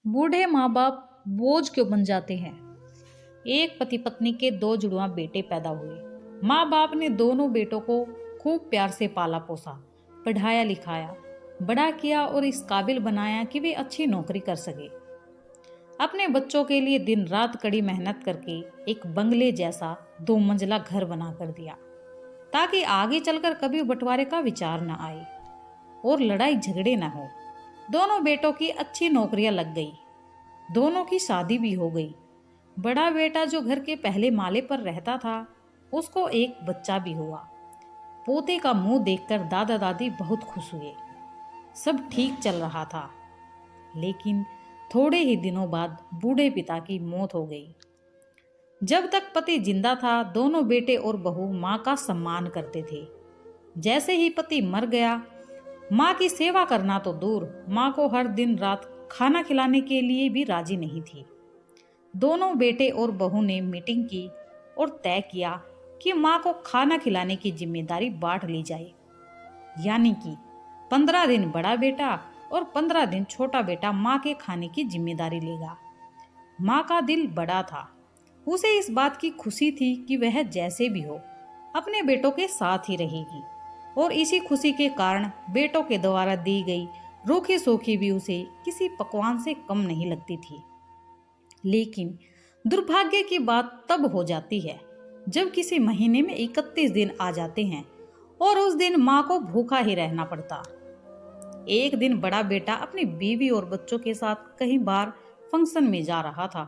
बूढ़े माँ बाप बोझ क्यों बन जाते हैं। एक पति पत्नी के दो जुड़वा बेटे पैदा हुए। माँ बाप ने दोनों बेटों को खूब प्यार से पाला पोसा, पढ़ाया लिखाया, बड़ा किया और इस काबिल बनाया कि वे अच्छी नौकरी कर सके। अपने बच्चों के लिए दिन रात कड़ी मेहनत करके एक बंगले जैसा 2 मंजिला घर बना कर दिया, ताकि आगे चलकर कभी बंटवारे का विचार न आए और लड़ाई झगड़े न हो। दोनों बेटों की अच्छी नौकरियां लग गई, दोनों की शादी भी हो गई। बड़ा बेटा जो घर के पहले माले पर रहता था, उसको एक बच्चा भी हुआ। पोते का मुंह देखकर दादा दादी बहुत खुश हुए। सब ठीक चल रहा था, लेकिन थोड़े ही दिनों बाद बूढ़े पिता की मौत हो गई। जब तक पति जिंदा था, दोनों बेटे और बहू माँ का सम्मान करते थे। जैसे ही पति मर गया, माँ की सेवा करना तो दूर, माँ को हर दिन रात खाना खिलाने के लिए भी राजी नहीं थी। दोनों बेटे और बहू ने मीटिंग की और तय किया कि माँ को खाना खिलाने की जिम्मेदारी बांट ली जाए। यानी कि 15 दिन बड़ा बेटा और 15 दिन छोटा बेटा माँ के खाने की जिम्मेदारी लेगा। माँ का दिल बड़ा था, उसे इस बात की खुशी थी कि वह जैसे भी हो अपने बेटों के साथ ही रहेगी, और इसी खुशी के कारण बेटों के द्वारा दी गई रूखी सूखी भी उसे किसी पकवान से कम नहीं लगती थी। लेकिन दुर्भाग्य की बात तब हो जाती है जब किसी महीने में 31 दिन आ जाते हैं और उस दिन माँ को भूखा ही रहना पड़ता। एक दिन बड़ा बेटा अपनी बीवी और बच्चों के साथ कहीं बाहर फंक्शन में जा रहा था,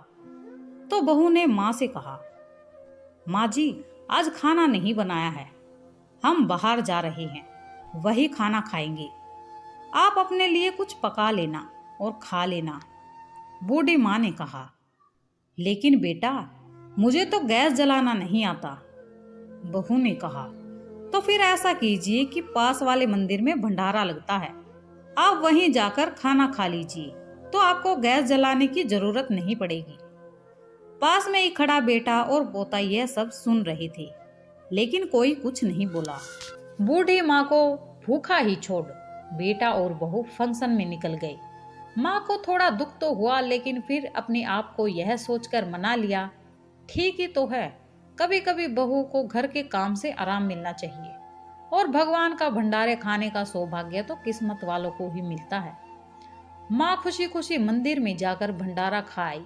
तो बहू ने माँ से कहा, माँ जी, आज खाना नहीं बनाया है, हम बाहर जा रहे हैं, वही खाना खाएंगे, आप अपने लिए कुछ पका लेना और खा लेना। बूढ़ी माँ ने कहा, लेकिन बेटा, मुझे तो गैस जलाना नहीं आता। बहू ने कहा, तो फिर ऐसा कीजिए कि पास वाले मंदिर में भंडारा लगता है, आप वहीं जाकर खाना खा लीजिए, तो आपको गैस जलाने की जरूरत नहीं पड़ेगी। पास में ही खड़ा बेटा और पोता यह सब सुन रहे थे, लेकिन कोई कुछ नहीं बोला। बूढ़ी माँ को भूखा ही छोड़ बेटा और बहू फंक्शन में निकल गए। माँ को थोड़ा दुख तो हुआ, लेकिन फिर अपने आप को यह सोचकर मना लिया, ठीक ही तो है, कभी कभी बहू को घर के काम से आराम मिलना चाहिए, और भगवान का भंडारे खाने का सौभाग्य तो किस्मत वालों को ही मिलता है। माँ खुशी खुशी मंदिर में जाकर भंडारा खाई,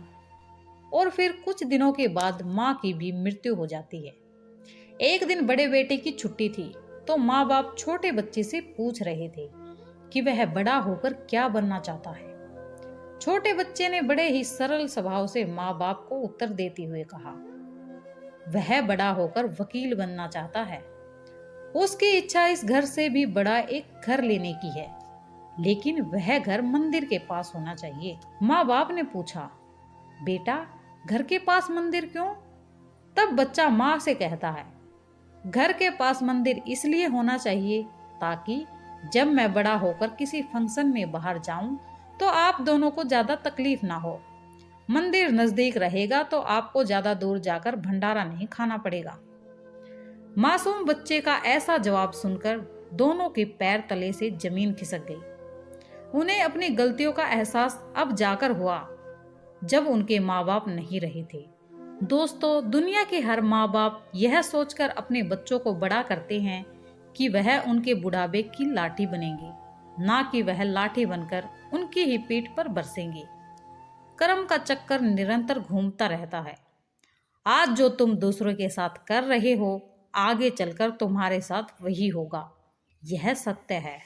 और फिर कुछ दिनों के बाद माँ की भी मृत्यु हो जाती है। एक दिन बड़े बेटे की छुट्टी थी, तो माँ बाप छोटे बच्चे से पूछ रहे थे कि वह बड़ा होकर क्या बनना चाहता है। छोटे बच्चे ने बड़े ही सरल स्वभाव से माँ बाप को उत्तर देते हुए कहा, वह बड़ा होकर वकील बनना चाहता है। उसकी इच्छा इस घर से भी बड़ा एक घर लेने की है, लेकिन वह घर मंदिर के पास होना चाहिए। माँ बाप ने पूछा, बेटा, घर के पास मंदिर क्यों? तब बच्चा माँ से कहता है, घर के पास मंदिर इसलिए होना चाहिए ताकि जब मैं बड़ा होकर किसी फंक्शन में बाहर जाऊं तो आप दोनों को ज्यादा तकलीफ ना हो। मंदिर नजदीक रहेगा तो आपको ज्यादा दूर जाकर भंडारा नहीं खाना पड़ेगा। मासूम बच्चे का ऐसा जवाब सुनकर दोनों के पैर तले से जमीन खिसक गई। उन्हें अपनी गलतियों का एहसास अब जाकर हुआ, जब उनके माँ बाप नहीं रहे थे। दोस्तों, दुनिया के हर माँ बाप यह सोचकर अपने बच्चों को बड़ा करते हैं कि वह उनके बुढ़ापे की लाठी बनेंगे, ना कि वह लाठी बनकर उनकी ही पीठ पर बरसेंगे। कर्म का चक्कर निरंतर घूमता रहता है। आज जो तुम दूसरों के साथ कर रहे हो, आगे चलकर तुम्हारे साथ वही होगा। यह सत्य है।